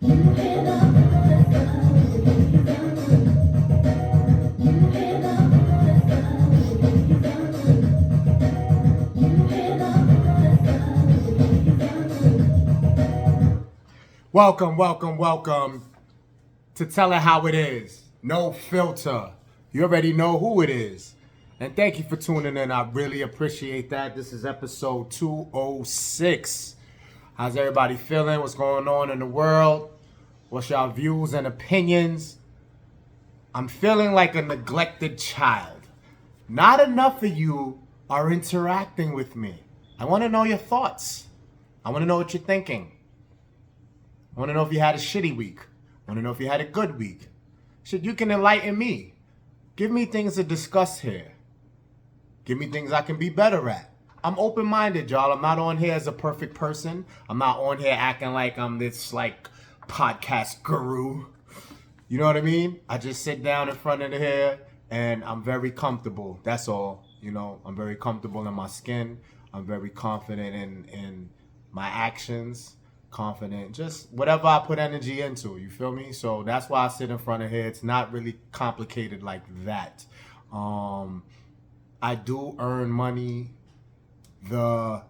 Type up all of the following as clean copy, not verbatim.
Welcome, welcome, welcome to Tell It How It Is. No filter. You already know who it is. And thank you for tuning in. I really appreciate that. This is episode 206. How's everybody feeling? What's going on in the world? What's your views and opinions? I'm feeling like a neglected child. Not enough of you are interacting with me. I want to know your thoughts. I want to know what you're thinking. I want to know if you had a shitty week. I want to know if you had a good week. Shit, you can enlighten me. Give me things to discuss here. Give me things I can be better at. I'm open-minded, y'all. I'm not on here as a perfect person. I'm not on here acting like I'm this, like, podcast guru. You know what I mean? I just sit down in front of the hair and I'm very comfortable. That's all. You know, I'm very comfortable in my skin. I'm very confident in my actions. Confident, just whatever I put energy into, you feel me? So that's why I sit in front of here. It's not really complicated like that. I do earn money the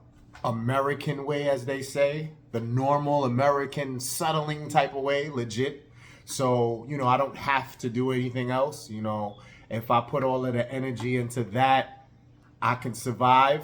American way, as they say, the normal American settling type of way, legit. So, you know, I don't have to do anything else. You know, if I put all of the energy into that, I can survive.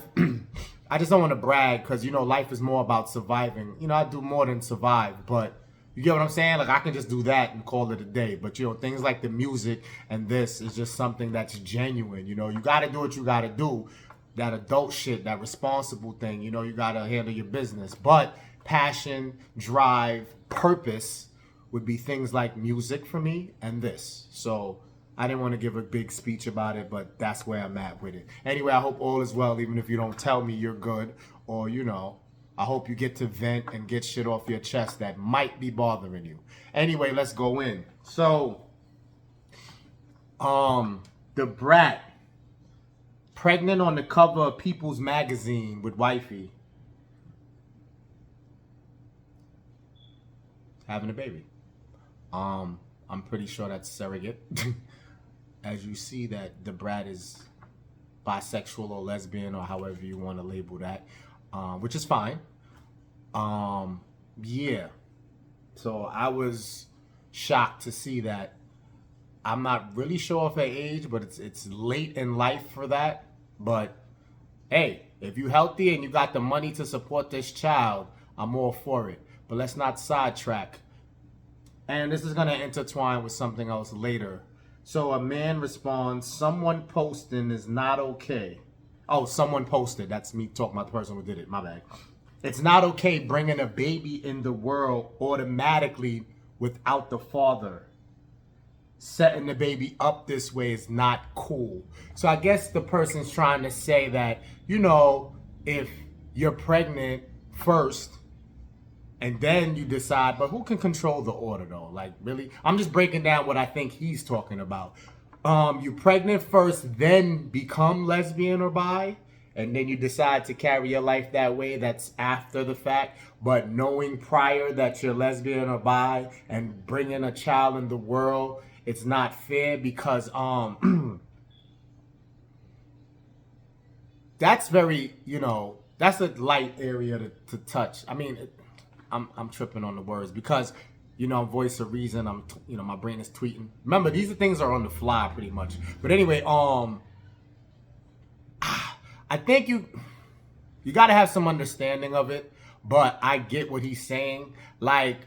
I just don't want to brag because, you know, life is more about surviving. You know, I do more than survive, but you get what I'm saying? Like, I can just do that and call it a day. But, you know, things like the music and this is just something that's genuine. You know, you got to do what you got to do. That adult shit, that responsible thing, you know, you got to handle your business. But passion, drive, purpose would be things like music for me and this. So I didn't want to give a big speech about it, but that's where I'm at with it. Anyway, I hope all is well, even if you don't tell me you're good. Or, you know, I hope you get to vent and get shit off your chest that might be bothering you. Anyway, let's go in. So, Dabrat, pregnant on the cover of People's Magazine with wifey. Having a baby. I'm pretty sure that's surrogate. As you see that Dabrat is bisexual or lesbian or however you want to label that, which is fine. Yeah. So I was shocked to see that. I'm not really sure of her age, but it's late in life for that. But hey, if you're healthy and you got the money to support this child, I'm all for it. But let's not sidetrack. And this is going to intertwine with something else later. So a man responds, someone posting is not okay. Oh, someone posted. That's me talking about the person who did it. My bad. It's not okay bringing a baby in the world automatically without the father. Setting the baby up this way is not cool. So I guess the person's trying to say that, you know, if you're pregnant first, and then you decide, but who can control the order though? Like, really? I'm just breaking down what I think he's talking about. You pregnant first, then become lesbian or bi, and then you decide to carry your life that way. That's after the fact. But knowing prior that you're lesbian or bi and bringing a child in the world, it's not fair because that's very, you know, that's a light area to touch. I mean, I'm tripping on the words because, you know, voice of reason. You know, my brain is tweeting. Remember, these things are on the fly pretty much. But anyway, I think you got to have some understanding of it. But I get what he's saying. Like,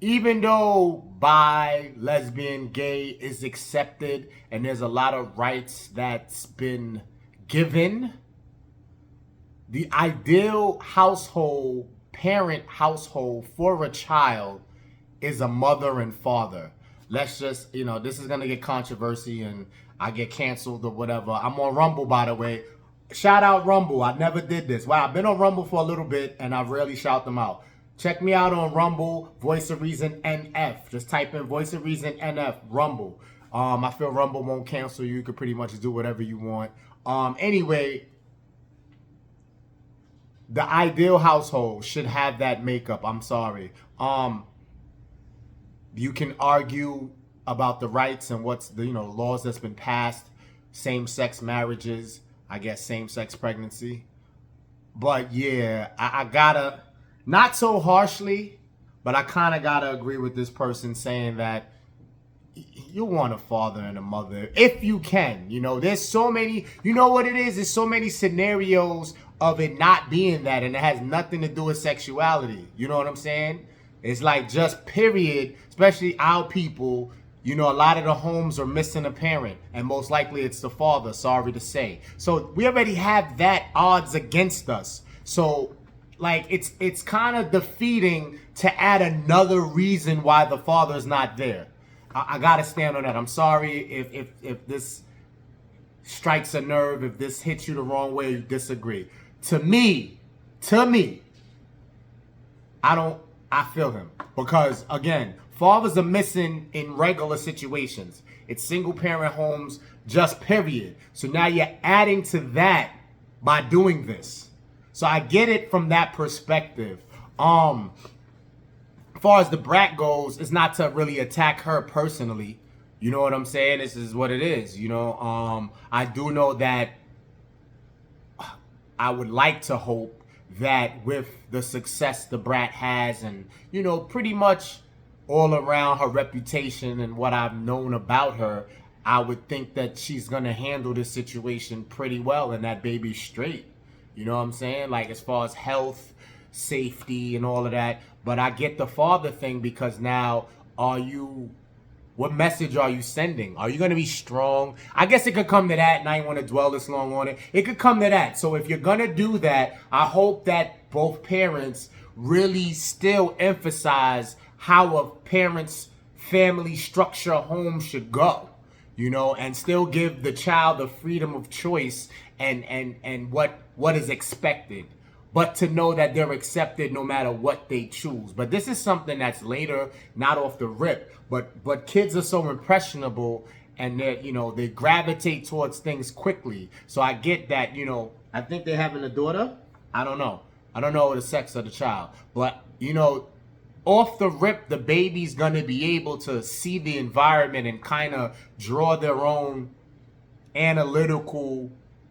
even though bi, lesbian, gay is accepted and there's a lot of rights that's been given, the ideal household, parent household for a child is a mother and father. Let's just, you know, this is going to get controversy and I get canceled or whatever. I'm on Rumble, by the way. Shout out Rumble. I never did this. Wow, I've been on Rumble for a little bit and I rarely shout them out. Check me out on Rumble, Voice of Reason NF. Just type in Voice of Reason NF, Rumble. I feel Rumble won't cancel you. You can pretty much do whatever you want. Anyway, the ideal household should have that makeup. I'm sorry. You can argue about the rights and what's the laws that's been passed, same-sex marriages, I guess same-sex pregnancy. But yeah, I gotta, not so harshly, but I kind of gotta agree with this person saying that you want a father and a mother if you can. There's so many, you know what it is? There's so many scenarios of it not being that, and it has nothing to do with sexuality. You know what I'm saying? It's like just period, especially our people. A lot of the homes are missing a parent, and most likely it's the father, sorry to say. So we already have that odds against us. So like it's kind of defeating to add another reason why the father's not there. I gotta stand on that. I'm sorry if this strikes a nerve, if this hits you the wrong way, you disagree. To me, I feel him. Because again, fathers are missing in regular situations. It's single parent homes, just period. So now you're adding to that by doing this. So I get it from that perspective. As far as the brat goes, it's not to really attack her personally. You know what I'm saying? This is what it is. I do know that I would like to hope that with the success the brat has and, pretty much all around her reputation and what I've known about her, I would think that she's going to handle this situation pretty well and that baby's straight. You know what I'm saying? Like as far as health, safety and all of that. But I get the father thing because now what message are you sending? Are you going to be strong? I guess it could come to that, and I don't want to dwell this long on it. It could come to that. So if you're going to do that, I hope that both parents really still emphasize how a parent's family structure home should go, and still give the child the freedom of choice and what is expected. But to know that they're accepted no matter what they choose. But this is something that's later, not off the rip. But kids are so impressionable and they gravitate towards things quickly. So I get that, I think they're having a daughter. I don't know the sex of the child. But, off the rip, the baby's going to be able to see the environment and kind of draw their own analytical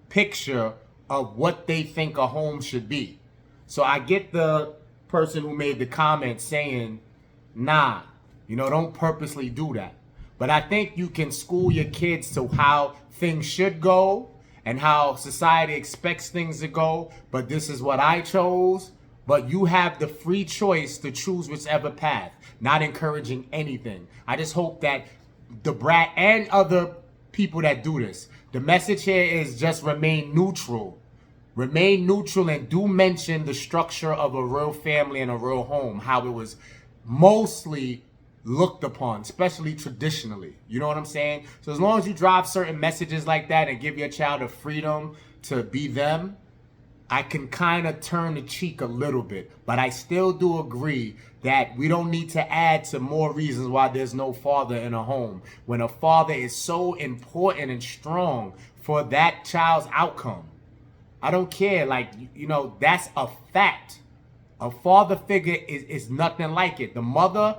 picture of what they think a home should be. So I get the person who made the comment saying, nah, don't purposely do that. But I think you can school your kids to how things should go and how society expects things to go. But this is what I chose. But you have the free choice to choose whichever path, not encouraging anything. I just hope that Dabrat and other people that do this, the message here is just remain neutral. Remain neutral and do mention the structure of a real family and a real home, how it was mostly looked upon, especially traditionally. You know what I'm saying? So as long as you drop certain messages like that and give your child the freedom to be them, I can kind of turn the cheek a little bit. But I still do agree that we don't need to add to more reasons why there's no father in a home, when a father is so important and strong for that child's outcome. I don't care. Like, that's a fact. A father figure is nothing like it. The mother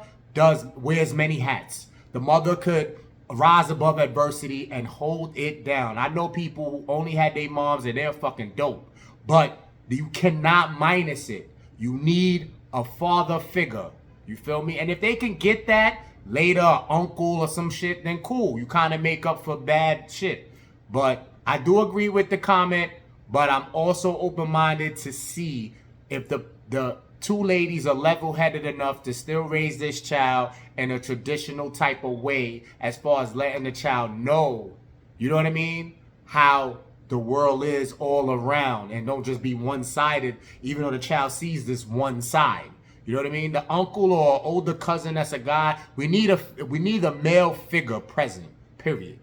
wears many hats. The mother could rise above adversity and hold it down. I know people who only had their moms and they're fucking dope. But you cannot minus it. You need a father figure. You feel me? And if they can get that later, uncle or some shit, then cool. You kind of make up for bad shit. But I do agree with the comment. But I'm also open-minded to see if the two ladies are level-headed enough to still raise this child in a traditional type of way, as far as letting the child know, you know what I mean, how the world is all around, and don't just be one-sided, even though the child sees this one side. You know what I mean? The uncle or older cousin that's a guy, we need a male figure present, period.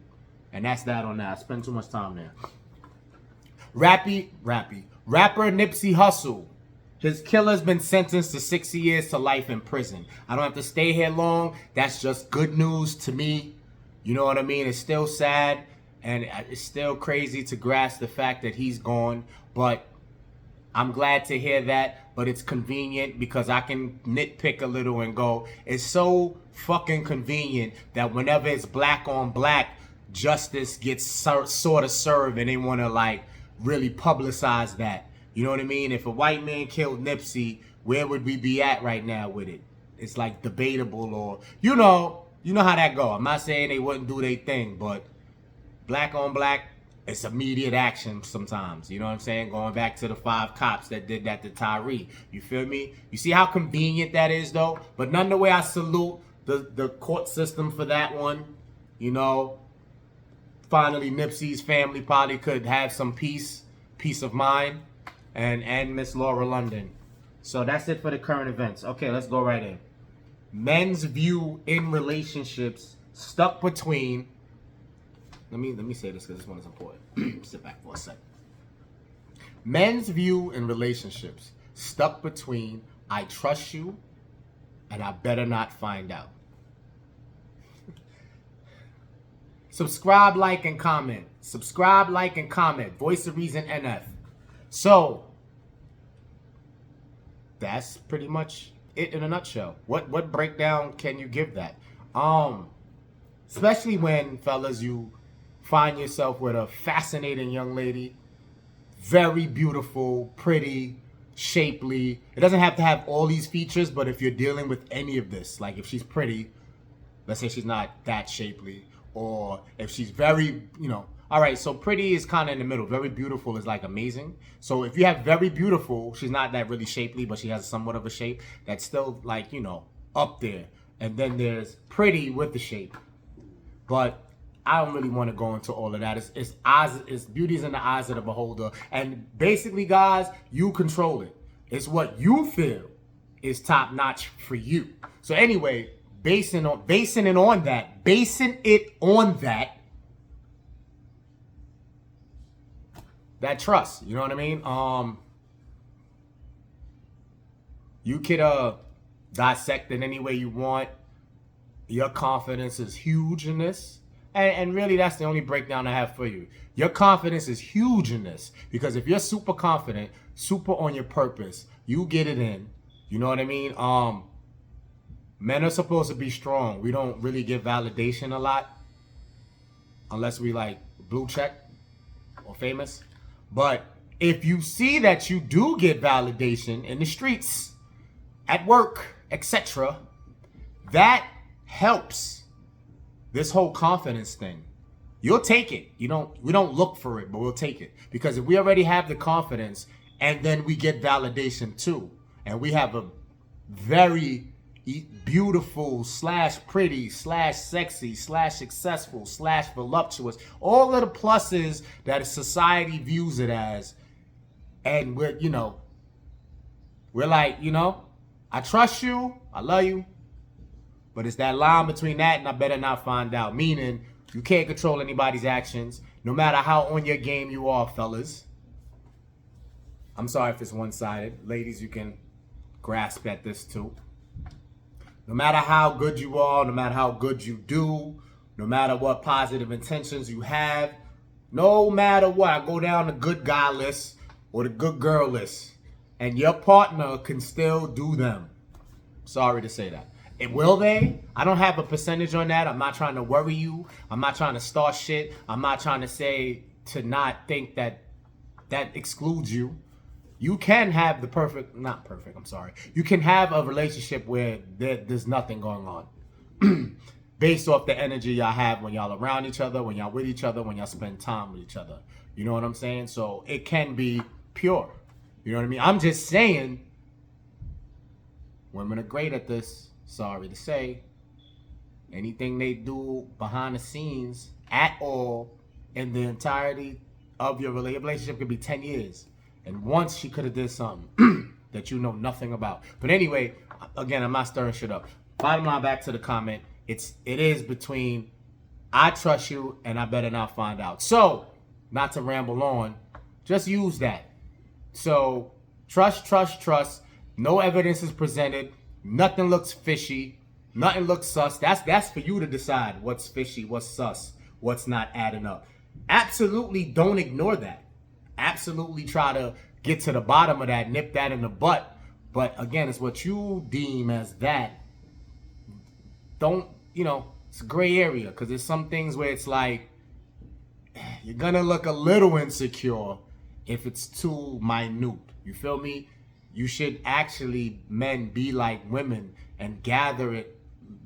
And that's that on that. I spend too much time there. Rapper Nipsey Hussle. His killer's been sentenced to 60 years to life in prison. I don't have to stay here long. That's just good news to me. You know what I mean? It's still sad and it's still crazy to grasp the fact that he's gone. But I'm glad to hear that, but it's convenient because I can nitpick a little and go, it's so fucking convenient that whenever it's black on black, justice gets sort of served and they want to like really publicize that. You know what I mean? If a white man killed Nipsey, where would we be at right now with it? It's like debatable, or you know how that go. I'm not saying they wouldn't do their thing, but black on black, it's immediate action sometimes. You know what I'm saying? Going back to the 5 cops that did that to Tyree. You feel me? You see how convenient that is though? But none the way I salute the court system for that one. You know, finally Nipsey's family probably could have some peace of mind. And Miss Laura London. So that's it for the current events. Okay, let's go right in. Men's view in relationships stuck between. Let me say this because this one is important. Sit back for a second. Men's view in relationships stuck between I trust you and I better not find out. Subscribe, like, and comment. Subscribe, like, and comment. Voice of Reason NF. So that's pretty much it in a nutshell. What breakdown can you give that? Especially when, fellas, you find yourself with a fascinating young lady, very beautiful, pretty, shapely. It doesn't have to have all these features, but if you're dealing with any of this, like if she's pretty, let's say she's not that shapely, or if she's very, all right, so pretty is kind of in the middle. Very beautiful is like amazing. So if you have very beautiful, she's not that really shapely, but she has somewhat of a shape that's still like, up there. And then there's pretty with the shape. But I don't really want to go into all of that. It's beauty's in the eyes of the beholder. And basically, guys, you control it. It's what you feel is top notch for you. So anyway, basing it on that, that trust, you know what I mean? You could dissect it any way you want. Your confidence is huge in this. And really, that's the only breakdown I have for you. Your confidence is huge in this. Because if you're super confident, super on your purpose, you get it in. You know what I mean? Men are supposed to be strong. We don't really give validation a lot. Unless we like blue check or famous. But if you see that you do get validation in the streets, at work, etc., that helps this whole confidence thing. You'll take it. We don't look for it, but we'll take it. Because if we already have the confidence and then we get validation too, and we have a very beautiful / pretty / sexy / successful / voluptuous, all of the pluses that society views it as, and we're like, I trust you, I love you, but it's that line between that and I better not find out. Meaning, you can't control anybody's actions, no matter how on your game you are, fellas. I'm sorry if it's one-sided. Ladies, you can grasp at this too. No matter how good you are, no matter how good you do, no matter what positive intentions you have, no matter what, I go down the good guy list or the good girl list, and your partner can still do them. Sorry to say that. And will they? I don't have a percentage on that. I'm not trying to worry you. I'm not trying to start shit. I'm not trying to say to not think that excludes you. You can have you can have a relationship where there's nothing going on. Based off the energy y'all have when y'all around each other, when y'all with each other, when y'all spend time with each other. You know what I'm saying? So it can be pure. You know what I mean? I'm just saying, women are great at this. Sorry to say. Anything they do behind the scenes at all in the entirety of your relationship could be 10 years. And once she could have did something that you know nothing about. But anyway, again, I'm not stirring shit up. Bottom line, back to the comment. It is between I trust you and I better not find out. So, not to ramble on, just use that. So, trust. No evidence is presented. Nothing looks fishy. Nothing looks sus. That's for you to decide what's fishy, what's sus, what's not adding up. Absolutely don't ignore that. Absolutely try to get to the bottom of that, nip that in the butt. But again, it's what you deem as that. Don't, it's a gray area, because there's some things where it's like, you're gonna look a little insecure if it's too minute. You feel me? You should actually, men, be like women and gather it.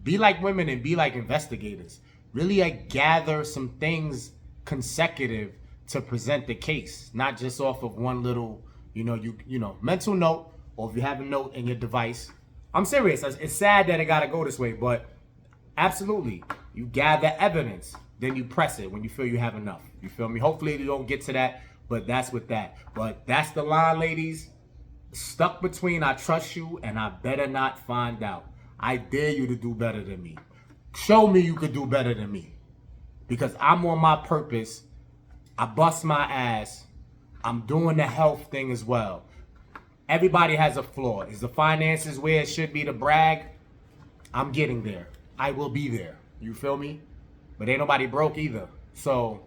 Be like women and be like investigators. Really gather some things consecutive to present the case, not just off of one little, mental note, or if you have a note in your device. I'm serious. It's sad that it gotta go this way, but absolutely, you gather evidence, then you press it when you feel you have enough. You feel me? Hopefully you don't get to that, but that's with that. But that's the line, ladies. Stuck between I trust you and I better not find out. I dare you to do better than me. Show me you could do better than me. Because I'm on my purpose. I bust my ass. I'm doing the health thing as well. Everybody has a flaw. Is the finances where it should be to brag? I'm getting there. I will be there. You feel me? But ain't nobody broke either. So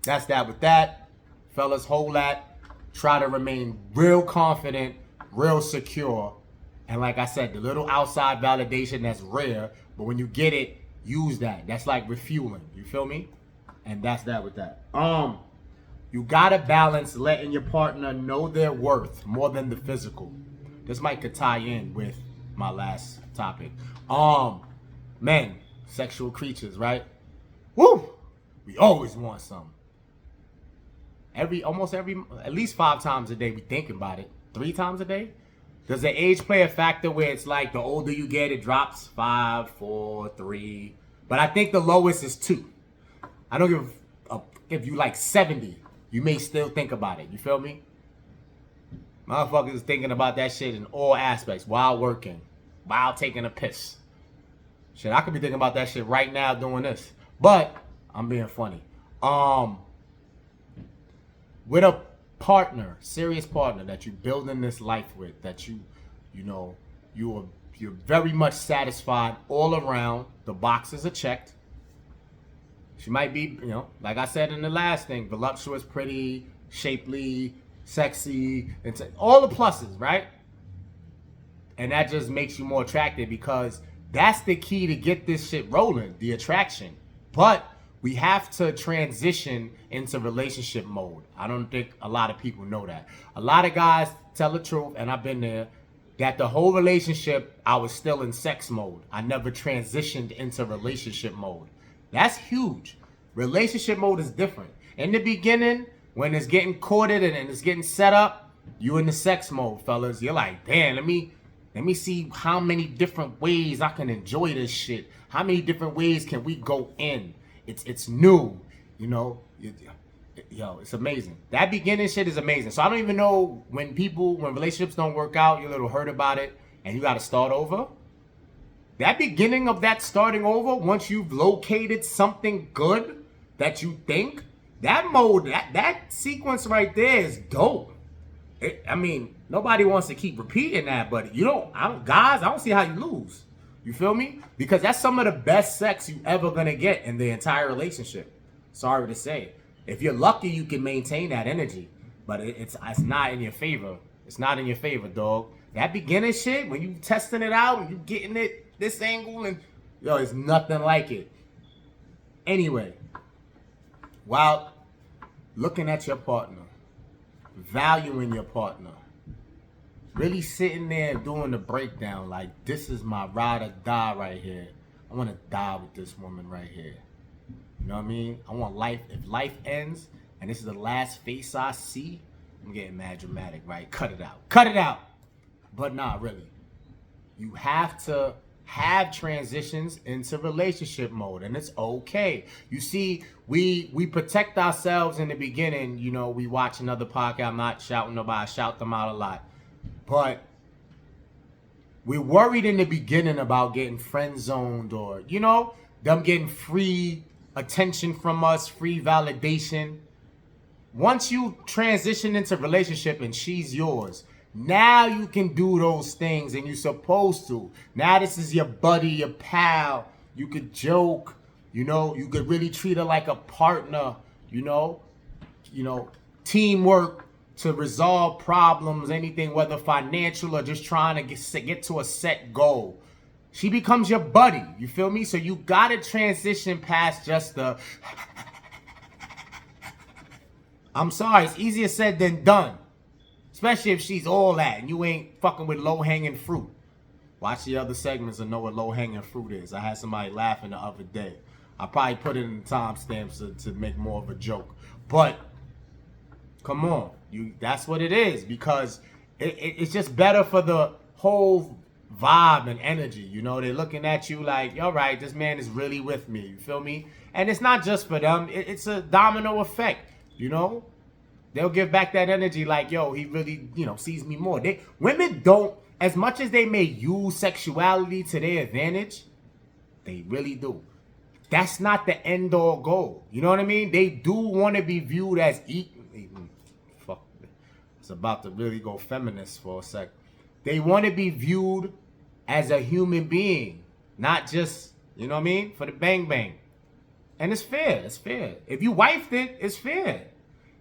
that's that with that. Fellas, hold that. Try to remain real confident, real secure. And like I said, the little outside validation that's rare, but when you get it, use that. That's like refueling. You feel me? And that's that with that. You gotta balance letting your partner know their worth more than the physical. This could tie in with my last topic. Men, sexual creatures, right? Woo! We always want some. Almost every, at least 5 times a day, we think about it. 3 times a day? Does the age play a factor where it's like the older you get, it drops 5, 4, 3? But I think the lowest is 2. I don't give if you like 70, you may still think about it. You feel me? Motherfuckers thinking about that shit in all aspects, while working, while taking a piss. Shit, I could be thinking about that shit right now doing this. But I'm being funny. With a partner, serious partner that you're building this life with, that you're very much satisfied all around, the boxes are checked. She might be, like I said in the last thing, voluptuous, pretty, shapely, sexy, and all the pluses, right? And that just makes you more attractive, because that's the key to get this shit rolling, the attraction. But we have to transition into relationship mode. I don't think a lot of people know that. A lot of guys tell the truth, and I've been there, that the whole relationship, I was still in sex mode. I never transitioned into relationship mode. That's huge. Relationship mode is different. In the beginning, when it's getting courted and it's getting set up, you in the sex mode, fellas. You're like, damn, let me see how many different ways I can enjoy this shit. How many different ways can we go in? It's new, it's amazing. That beginning shit is amazing. So I don't even know when relationships don't work out, you're a little hurt about it, and you got to start over. That beginning of that starting over, once you've located something good that you think, that mode, that sequence right there is dope. Nobody wants to keep repeating that, but guys, I don't see how you lose. You feel me? Because that's some of the best sex you ever gonna get in the entire relationship. Sorry to say. If you're lucky, you can maintain that energy, but it's not in your favor. It's not in your favor, dog. That beginning shit, when you testing it out and you getting it this angle, and it's nothing like it. Anyway, while looking at your partner, valuing your partner, really sitting there doing the breakdown, like, this is my ride or die right here. I want to die with this woman right here. You know what I mean? I want life. If life ends and this is the last face I see, I'm getting mad dramatic, right? Cut it out. Cut it out. But not really. You have to have transitions into relationship mode, and it's okay. You see, we protect ourselves in the beginning. We watch another podcast. I'm not shouting nobody. I shout them out a lot. But we're worried in the beginning about getting friend zoned, or, them getting free attention from us, free validation. Once you transition into relationship and she's yours, now you can do those things, and you're supposed to. Now this is your buddy, your pal. You could joke, you could really treat her like a partner, teamwork. to resolve problems, anything, whether financial or just trying to get to a set goal. She becomes your buddy, you feel me? So you gotta transition past just the, I'm sorry, it's easier said than done. Especially if she's all that and you ain't fucking with low-hanging fruit. Watch the other segments and know what low-hanging fruit is. I had somebody laughing the other day. I probably put it in the timestamps to make more of a joke. But come on, that's what it is, because it's just better for the whole vibe and energy. You know, they're looking at you like, all right, this man is really with me. You feel me? And it's not just for them. It's a domino effect, you know? They'll give back that energy like, yo, he really, you know, sees me more. Women don't, as much as they may use sexuality to their advantage, they really do. That's not the end-all goal. You know what I mean? They do want to be viewed as fuck. It's about to really go feminist for a sec. They want to be viewed as a human being, not just, you know what I mean, for the bang bang. And it's fair. It's fair. If you wifed it, it's fair.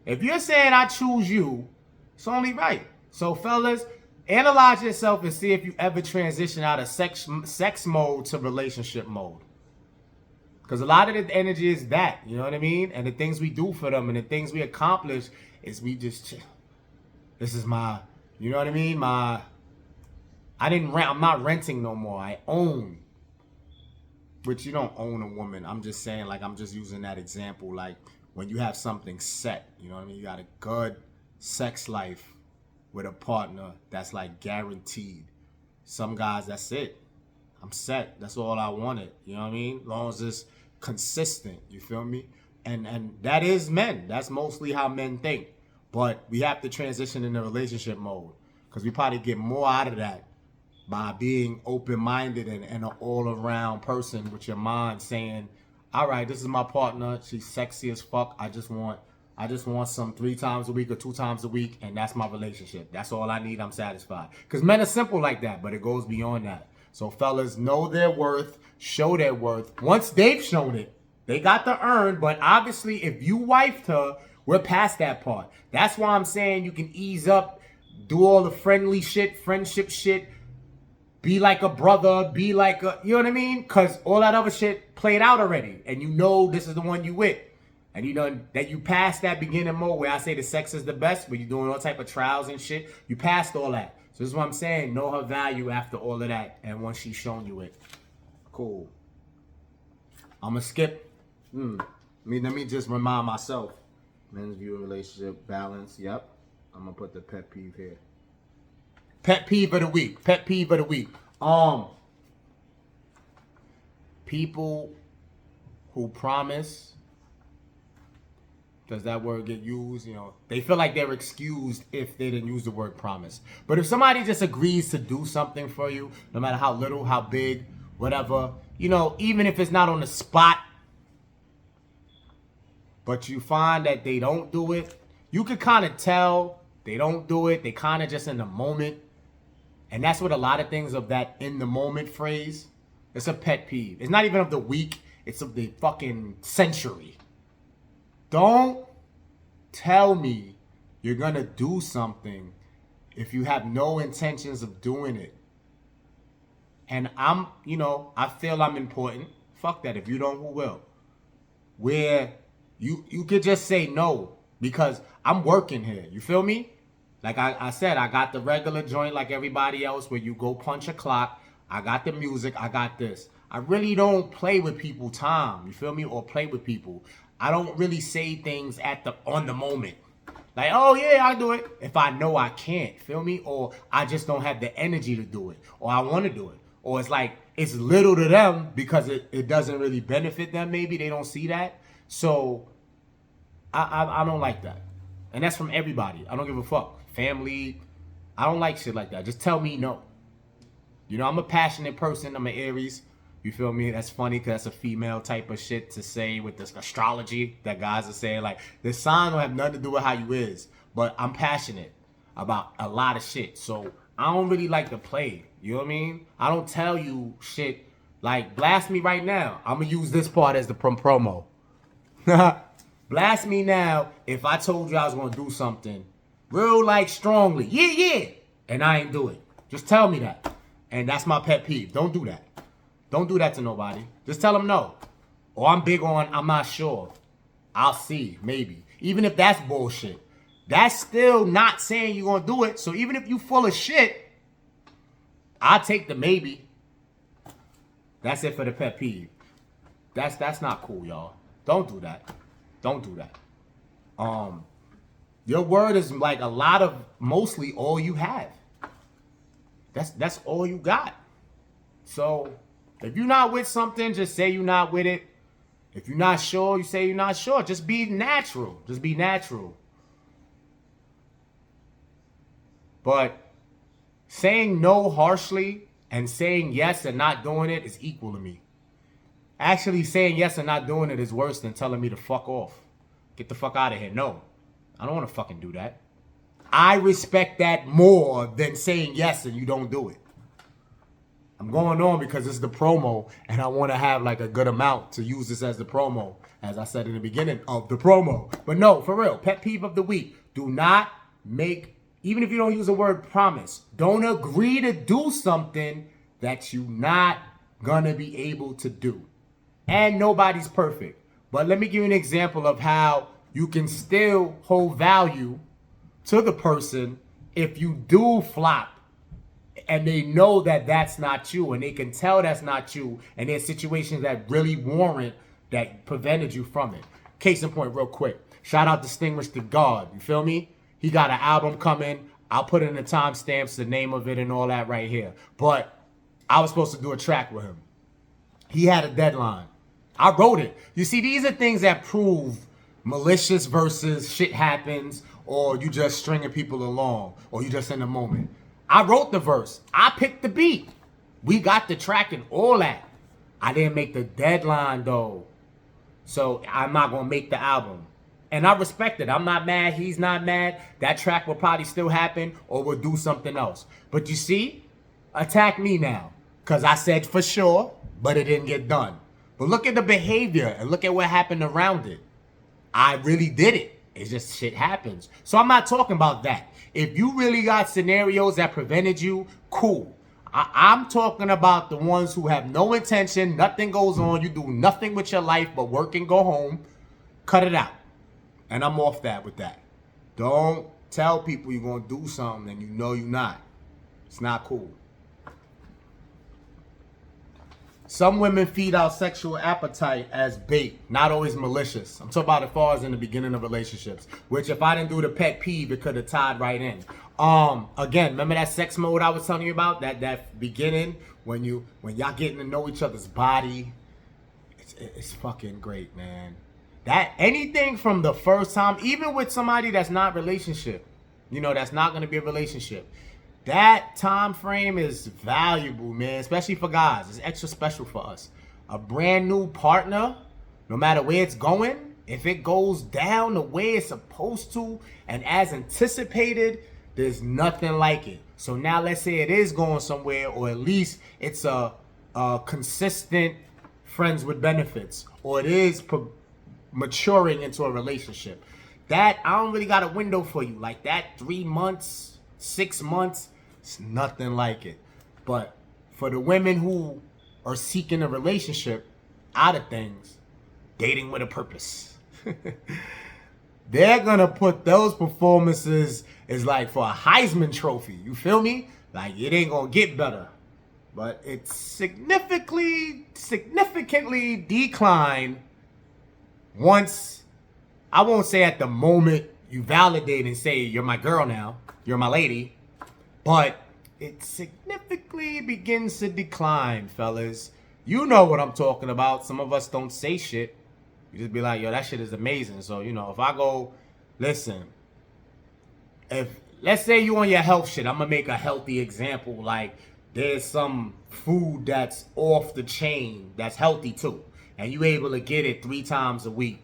If you're saying I choose you, it's only right. So fellas, analyze yourself and see if you ever transition out of sex mode to relationship mode. Because a lot of the energy is that, you know what I mean? And the things we do for them and the things we accomplish is we just, this is my, you know what I mean? I'm not renting no more. I own. Which you don't own a woman. I'm just saying, like, I'm just using that example. Like, when you have something set, you know what I mean? You got a good sex life with a partner that's like guaranteed. Some guys, that's it. I'm set. That's all I wanted. You know what I mean? As long as it's consistent, you feel me? And that is men. That's mostly how men think. But we have to transition into relationship mode, because we probably get more out of that by being open-minded and an all-around person with your mind saying, all right, this is my partner. She's sexy as fuck. I just want some 3 times a week or 2 times a week, and that's my relationship. That's all I need. I'm satisfied. Because men are simple like that, but it goes beyond that. So fellas, know their worth, show their worth. Once they've shown it, they got to earn. But obviously, if you wifed her, we're past that part. That's why I'm saying you can ease up, do all the friendly shit, friendship shit, be like a brother, be like a, you know what I mean? Because all that other shit played out already. And you know this is the one you with. And you know that you passed that beginning mode where I say the sex is the best, but you're doing all type of trials and shit. You passed all that. So this is what I'm saying. Know her value after all of that. And once she's shown you it. Cool. I'm going to skip. Let me just remind myself. Men's view of relationship, balance. Yep. I'm going to put the pet peeve here. Pet peeve of the week. Pet peeve of the week. People who promise, does that word get used? You know, they feel like they're excused if they didn't use the word promise. But if somebody just agrees to do something for you, no matter how little, how big, whatever, you know, even if it's not on the spot, but you find that they don't do it, you can kind of tell they don't do it. They kind of just in the moment. And that's what a lot of things of that in the moment phrase, it's a pet peeve. It's not even of the week. It's of the fucking century. Don't tell me you're going to do something if you have no intentions of doing it. And I'm, you know, I feel I'm important. Fuck that. If you don't, who will? Where you could just say no because I'm working here. You feel me? Like I said, I got the regular joint like everybody else where you go punch a clock. I got the music. I got this. I really don't play with people time. You feel me? Or play with people. I don't really say things on the moment. Like, oh yeah, I do it. If I know I can't, feel me? Or I just don't have the energy to do it. Or I want to do it. Or it's like, it's little to them because it doesn't really benefit them. Maybe they don't see that. So I don't like that. And that's from everybody. I don't give a fuck. Family, I don't like shit like that. Just tell me no. You know, I'm a passionate person. I'm an Aries. You feel me? That's funny because that's a female type of shit to say with this astrology that guys are saying. Like, this sign don't have nothing to do with how you is. But I'm passionate about a lot of shit. So I don't really like to play. You know what I mean? I don't tell you shit like, blast me right now. I'm going to use this part as the promo. Blast me now if I told you I was going to do something real like strongly. Yeah. And I ain't do it. Just tell me that. And that's my pet peeve. Don't do that. Don't do that to nobody. Just tell them no. Or I'm big on, I'm not sure. I'll see, maybe. Even if that's bullshit. That's still not saying you're going to do it. So even if you full of shit, I'll take the maybe. That's it for the pet peeve. That's not cool, y'all. Don't do that. Don't do that. Your word is like a lot of, mostly all you have. That's all you got. So if you're not with something, just say you're not with it. If you're not sure, you say you're not sure. Just be natural. Just be natural. But saying no harshly and saying yes and not doing it is equal to me. Actually, saying yes and not doing it is worse than telling me to fuck off. Get the fuck out of here. No, I don't want to fucking do that. I respect that more than saying yes and you don't do it. I'm going on because it's the promo and I want to have like a good amount to use this as the promo, as I said in the beginning of the promo. But no, for real, pet peeve of the week. Do not make, even if you don't use the word promise, don't agree to do something that you're not going to be able to do. And nobody's perfect. But let me give you an example of how you can still hold value to the person if you do flop and they know that that's not you and they can tell that's not you, and there's situations that really warrant that prevented you from it. Case in point, real quick. Shout out Distinguished the God. You feel me? He got an album coming. I'll put in the timestamps, the name of it and all that right here. But I was supposed to do a track with him. He had a deadline. I wrote it. You see, these are things that prove malicious versus shit happens, or you just stringing people along, or you just in the moment. I wrote the verse. I picked the beat. We got the track and all that. I didn't make the deadline though. So I'm not going to make the album. And I respect it. I'm not mad. He's not mad. That track will probably still happen, or we'll do something else. But you see, attack me now. Because I said for sure, but it didn't get done. But look at the behavior and look at what happened around it. I really did it. It's just shit happens. So I'm not talking about that. If you really got scenarios that prevented you, cool. I'm talking about the ones who have no intention, nothing goes on, you do nothing with your life but work and go home. Cut it out. And I'm off that with that. Don't tell people you're going to do something and you know you're not. It's not cool. Some women feed out sexual appetite as bait, not always malicious. I'm talking about as far as in the beginning of relationships, which if I didn't do the pet peeve, it could have tied right in. Again, remember that sex mode I was telling you about? That beginning when y'all getting to know each other's body. It's fucking great, man. That anything from the first time, even with somebody that's not relationship, that's not going to be a relationship. That time frame is valuable, man, especially for guys. It's extra special for us. A brand new partner, no matter where it's going, if it goes down the way it's supposed to and as anticipated, there's nothing like it. So now let's say it is going somewhere, or at least it's a consistent friends with benefits, or it is maturing into a relationship. That, I don't really got a window for you. Like that 3 months, 6 months, it's nothing like it. But for the women who are seeking a relationship out of things, dating with a purpose, they're gonna put those performances as like for a Heisman Trophy. You feel me? Like it ain't gonna get better. But it's significantly declined once, I won't say at the moment you validate and say, you're my girl now, you're my lady, but it significantly begins to decline, fellas. You know what I'm talking about. Some of us don't say shit. You just be like, yo, that shit is amazing. So, if I go, listen, let's say you on your health shit, I'm going to make a healthy example. Like, there's some food that's off the chain that's healthy too, and you able to get it 3 times a week.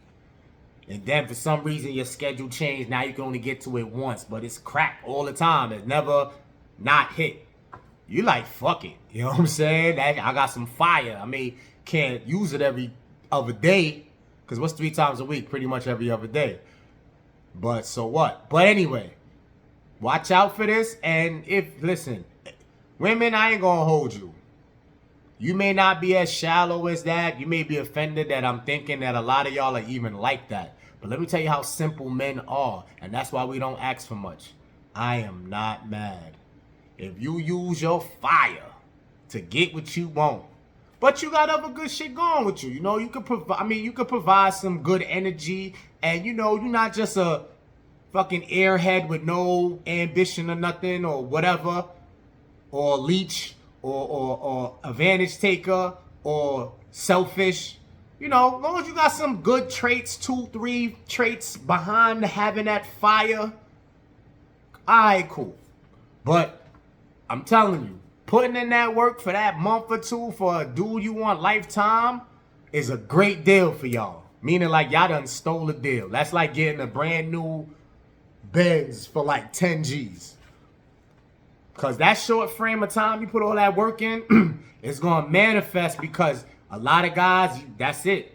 And then for some reason your schedule changed. Now you can only get to it once, but it's crack all the time. It's never not hit. You like, fuck it. You know what I'm saying? I got some fire. I mean, can't use it every other day, because what's 3 times a week? Pretty much every other day. But so what? But anyway, Watch out for this. And listen, women, I ain't gonna hold you. You may not be as shallow as that. You may be offended that I'm thinking that a lot of y'all are even like that. But let me tell you how simple men are. And that's why we don't ask for much. I am not mad. If you use your fire to get what you want, but you got other good shit going with you. You know, you could provide, you could provide some good energy. And you know, you're not just a fucking airhead with no ambition or nothing or whatever. Or leech. Or advantage taker, or selfish. You know, as long as you got some good traits, 2, 3 traits behind having that fire, alright, cool. But I'm telling you, putting in that work for that month or two for a dude you want lifetime is a great deal for y'all. Meaning like y'all done stole a deal. That's like getting a brand new Benz for like 10 G's. Because that short frame of time you put all that work in, it's going to manifest because a lot of guys, that's it.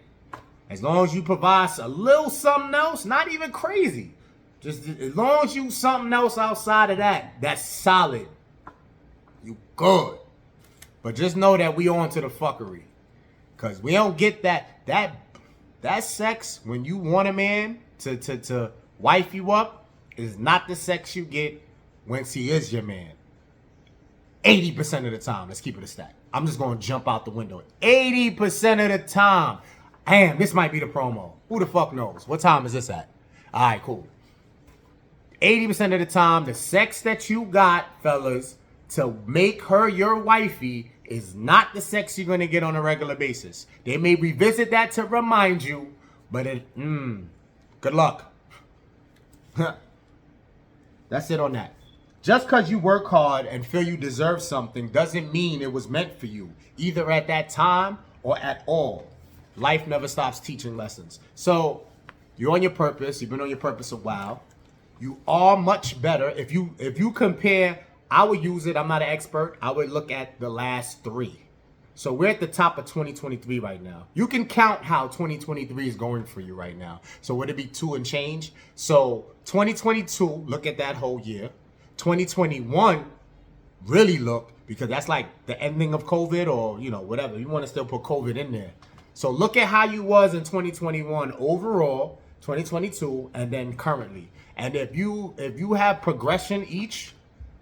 As long as you provide a little something else, not even crazy. Just as long as you something else outside of that, that's solid. You good. But just know that we on to the fuckery. Because we don't get that sex when you want a man to wife you up is not the sex you get once he is your man. 80% of the time, let's keep it a stack. I'm just going to jump out the window. 80% of the time. Damn, this might be the promo. Who the fuck knows? What time is this at? All right, cool. 80% of the time, the sex that you got, fellas, to make her your wifey is not the sex you're going to get on a regular basis. They may revisit that to remind you, but good luck. That's it on that. Just because you work hard and feel you deserve something doesn't mean it was meant for you, either at that time or at all. Life never stops teaching lessons. So you're on your purpose. You've been on your purpose a while. You are much better. If you compare, I would use it. I'm not an expert. I would look at the last 3. So we're at the top of 2023 right now. You can count how 2023 is going for you right now. So would it be 2 and change? So 2022, look at that whole year. 2021, really look, because that's like the ending of COVID or, you know, whatever. You want to still put COVID in there. So look at how you was in 2021 overall, 2022, and then currently. And if you have progression each,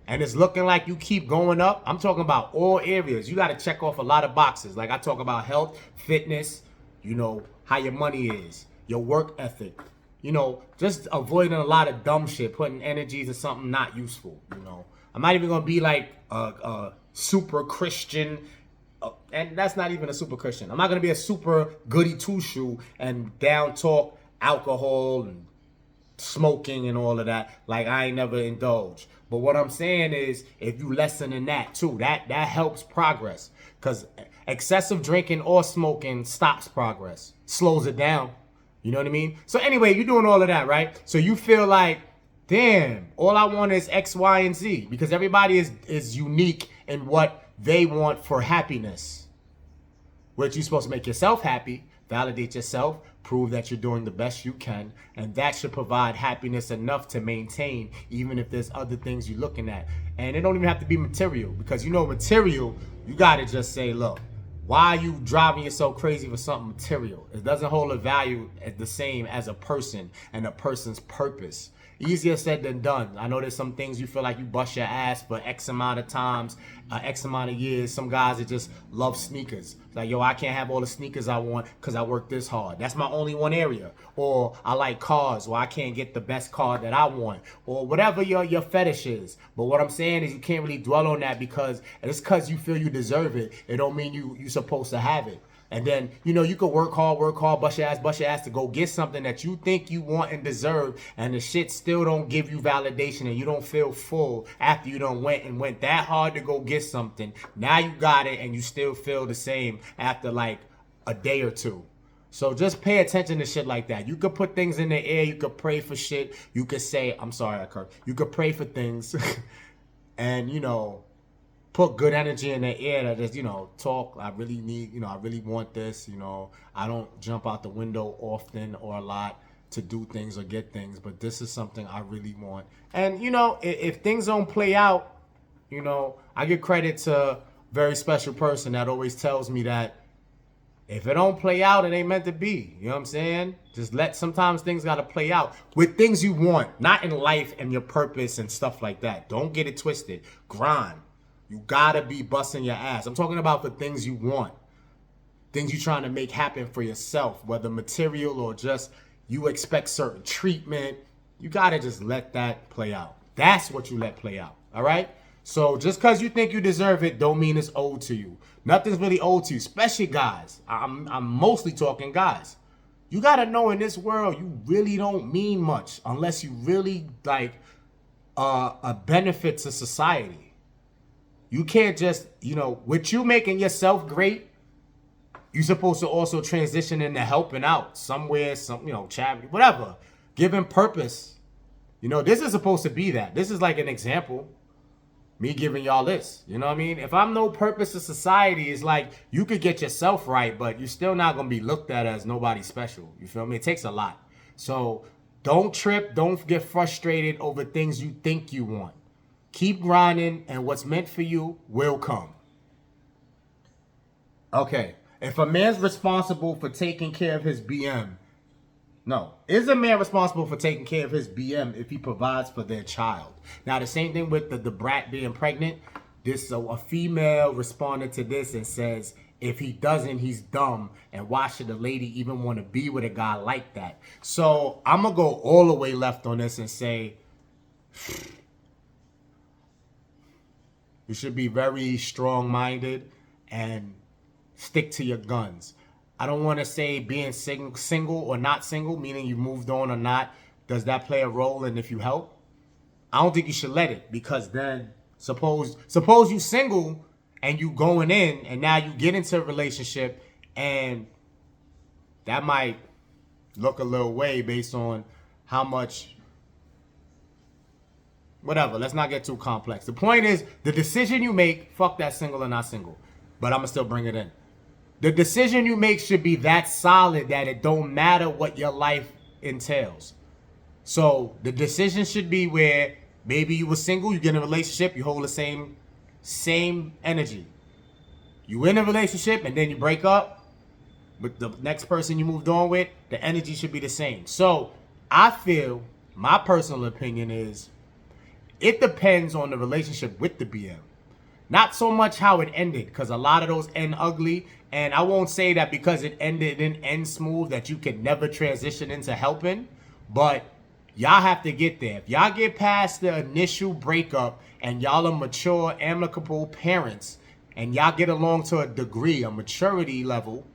and it's looking like you keep going up, I'm talking about all areas. You got to check off a lot of boxes. Like I talk about health, fitness, you know, how your money is, your work ethic. You know, just avoiding a lot of dumb shit, putting energies in something not useful, you know. I'm not even going to be like a super Christian, and that's not even a super Christian. I'm not going to be a super goody two-shoe and down talk alcohol and smoking and all of that. Like I ain't never indulged. But what I'm saying is if you lessen in that too, that helps progress. Because excessive drinking or smoking stops progress, slows it down. You know what I mean? So anyway, you're doing all of that, right? So you feel like, damn, all I want is X, Y, and Z. Because everybody is unique in what they want for happiness. Which you're supposed to make yourself happy, validate yourself, prove that you're doing the best you can. And that should provide happiness enough to maintain, even if there's other things you're looking at. And it don't even have to be material. Because you know material, you got to just say, look, why are you driving yourself crazy for something material? It doesn't hold a value as the same as a person and a person's purpose. Easier said than done. I know there's some things you feel like you bust your ass for X amount of times, X amount of years. Some guys that just love sneakers. Like, yo, I can't have all the sneakers I want because I work this hard. That's my only one area. Or I like cars, or I can't get the best car that I want. Or whatever your fetish is. But what I'm saying is you can't really dwell on that because it's because you feel you deserve it. It don't mean you're supposed to have it. And then, you know, you could work hard, bust your ass to go get something that you think you want and deserve, and the shit still don't give you validation and you don't feel full after you done went that hard to go get something. Now you got it and you still feel the same after like a day or two. So just pay attention to shit like that. You could put things in the air, you could pray for shit, you could say, I'm sorry, I cursed. You could pray for things and, you know, put good energy in the air that just, you know, talk, I really need, you know, I really want this, you know, I don't jump out the window often or a lot. to do things or get things, but this is something I really want. And, you know, if things don't play out, you know, I give credit to a very special person that always tells me that if it don't play out, it ain't meant to be. You know what I'm saying? Just sometimes things got to play out with things you want, not in life and your purpose and stuff like that. Don't get it twisted. Grind. You got to be busting your ass. I'm talking about the things you want. Things you're trying to make happen for yourself, whether material or just you expect certain treatment. You got to just let that play out. That's what you let play out. All right? So just because you think you deserve it don't mean it's owed to you. Nothing's really owed to you, especially guys. I'm mostly talking guys. You got to know in this world, you really don't mean much unless you really like a benefit to society. You can't just, you know, with you making yourself great, you're supposed to also transition into helping out somewhere, you know, charity, whatever. Giving purpose. You know, this is supposed to be that. This is like an example. Me giving y'all this, you know what I mean? If I'm no purpose to society, it's like you could get yourself right, but you're still not going to be looked at as nobody special. You feel me? It takes a lot. So don't trip. Don't get frustrated over things you think you want. Keep grinding, and what's meant for you will come. Okay. If a man's responsible for taking care of his BM, no. Is a man responsible for taking care of his BM if he provides for their child? Now, the same thing with the Dabrat being pregnant. A female responded to this and says, if he doesn't, he's dumb. And why should a lady even want to be with a guy like that? So I'm going to go all the way left on this and say, you should be very strong-minded and stick to your guns. I don't want to say being single or not single, meaning you moved on or not. Does that play a role in if you help? I don't think you should let it, because then suppose you single and you going in and now you get into a relationship and that might look a little way based on how much, whatever. Let's not get too complex. The point is the decision you make, fuck that single or not single, but I'm going to still bring it in. The decision you make should be that solid that it don't matter what your life entails. So the decision should be where maybe you were single, you get in a relationship, you hold the same energy. You in a relationship and then you break up with the next person you moved on with, the energy should be the same. So I feel, my personal opinion is, it depends on the relationship with the BM. Not so much how it ended, because a lot of those end ugly. And I won't say that because it didn't end smooth that you can never transition into helping. But y'all have to get there. If y'all get past the initial breakup and y'all are mature, amicable parents, and y'all get along to a degree, a maturity level,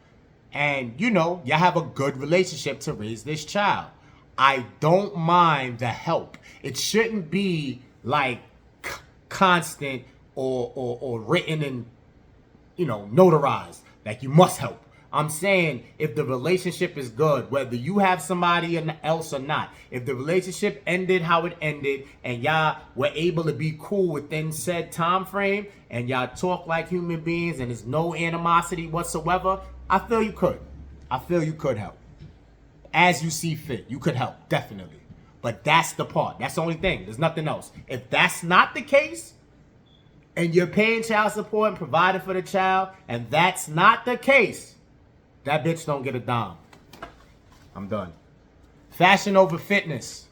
and, you know, y'all have a good relationship to raise this child, I don't mind the help. It shouldn't be like constant or written and, you know, notarized. Like you must help. I'm saying if the relationship is good, whether you have somebody else or not, if the relationship ended how it ended and y'all were able to be cool within said time frame and y'all talk like human beings and there's no animosity whatsoever, I feel you could. I feel you could help. As you see fit, you could help, definitely. But that's the part. That's the only thing. There's nothing else. If that's not the case, and you're paying child support and providing for the child, and that's not the case, that bitch don't get a dime. I'm done. Fashion over fitness.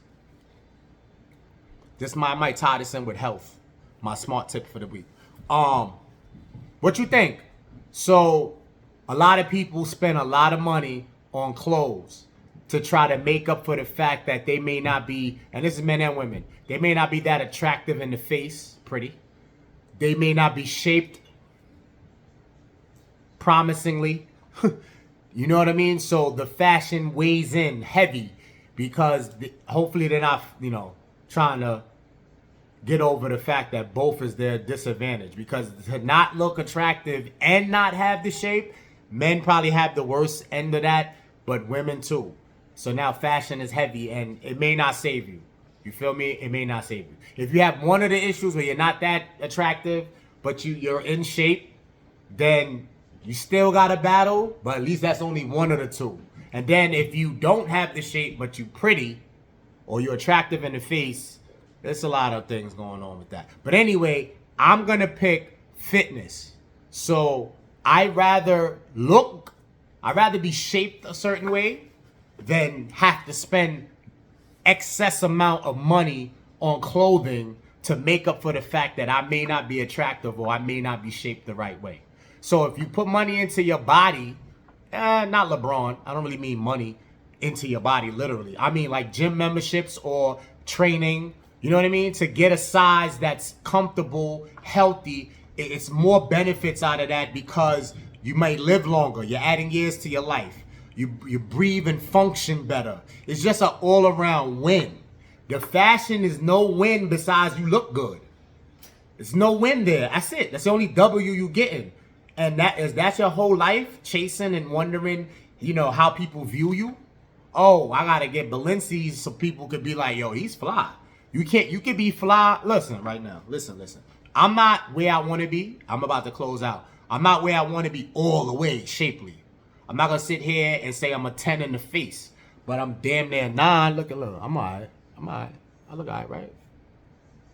I might tie this in with health. My smart tip for the week. What you think? So, a lot of people spend a lot of money on clothes to try to make up for the fact that they may not be, and this is men and women, they may not be that attractive in the face, pretty. They may not be shaped promisingly. You know what I mean? So the fashion weighs in heavy because hopefully they're not, you know, trying to get over the fact that both is their disadvantage. Because to not look attractive and not have the shape, men probably have the worst end of that, but women too. So now fashion is heavy and it may not save you. You feel me? It may not save you. If you have one of the issues where you're not that attractive, but you're in shape, then you still got to battle, but at least that's only one of the two. And then if you don't have the shape, but you pretty, or you're attractive in the face, there's a lot of things going on with that. But anyway, I'm going to pick fitness. So I'd rather be shaped a certain way than have to spend excess amount of money on clothing to make up for the fact that I may not be attractive or I may not be shaped the right way. So if you put money into your body, not LeBron, I don't really mean money into your body literally. I mean like gym memberships or training, you know what I mean? To get a size that's comfortable, healthy, it's more benefits out of that because you may live longer. You're adding years to your life. You breathe and function better. It's just an all-around win. The fashion is no win besides you look good. There's no win there. That's it. That's the only W you getting. And that's your whole life, chasing and wondering, you know, how people view you. Oh, I gotta get Balenci's so people could be like, yo, he's fly. You could be fly. Listen, right now. Listen. I'm not where I want to be. I'm about to close out. I'm not where I want to be all the way, shapely. I'm not gonna sit here and say I'm a 10 in the face, but I'm damn near 9. Look, I'm alright. I look alright, right?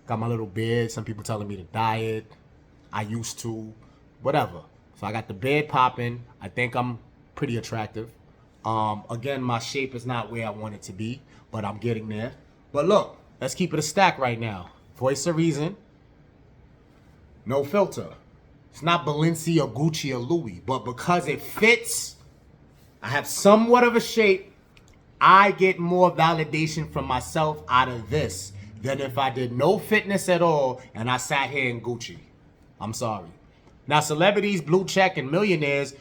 Got my little beard. Some people telling me to diet. I used to, whatever. So I got the beard popping. I think I'm pretty attractive. Again, my shape is not where I want it to be, but I'm getting there. But look, let's keep it a stack right now. Voice of reason. No filter. It's not Balenci or Gucci or Louis, but because it fits, I have somewhat of a shape, I get more validation from myself out of this than if I did no fitness at all and I sat here in Gucci. I'm sorry. Now, celebrities, blue check, and millionaires,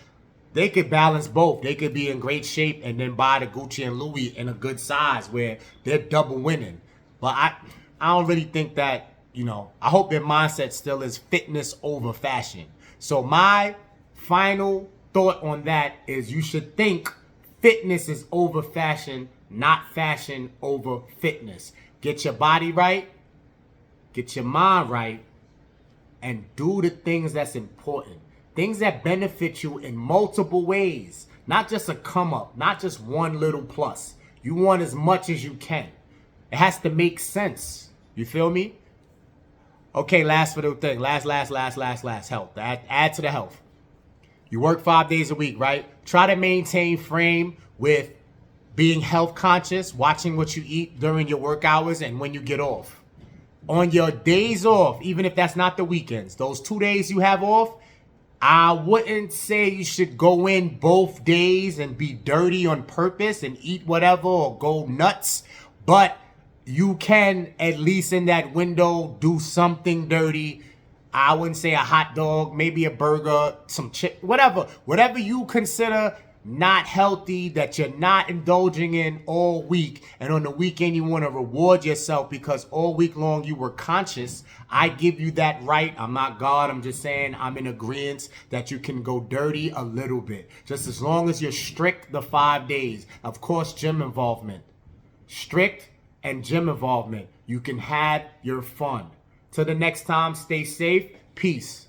they could balance both. They could be in great shape and then buy the Gucci and Louis in a good size where they're double winning. But I don't really think that, you know, I hope their mindset still is fitness over fashion. So my final thought on that is you should think fitness is over fashion, not fashion over fitness. Get your body right, get your mind right, and do the things that's important. Things that benefit you in multiple ways. Not just a come up, not just one little plus. You want as much as you can. It has to make sense. You feel me? Okay, last little thing. Last. Health. Add to the health. You work 5 days a week, right? Try to maintain frame with being health conscious, watching what you eat during your work hours and when you get off. On your days off, even if that's not the weekends, those 2 days you have off, I wouldn't say you should go in both days and be dirty on purpose and eat whatever or go nuts, but you can at least in that window do something dirty. I wouldn't say a hot dog, maybe a burger, some chip, whatever you consider not healthy that you're not indulging in all week, and on the weekend you want to reward yourself because all week long you were conscious. I give you that right. I'm not God. I'm just saying I'm in agreement that you can go dirty a little bit, just as long as you're strict the 5 days. Of course, gym involvement, strict and gym involvement. You can have your fun. Till the next time, stay safe. Peace.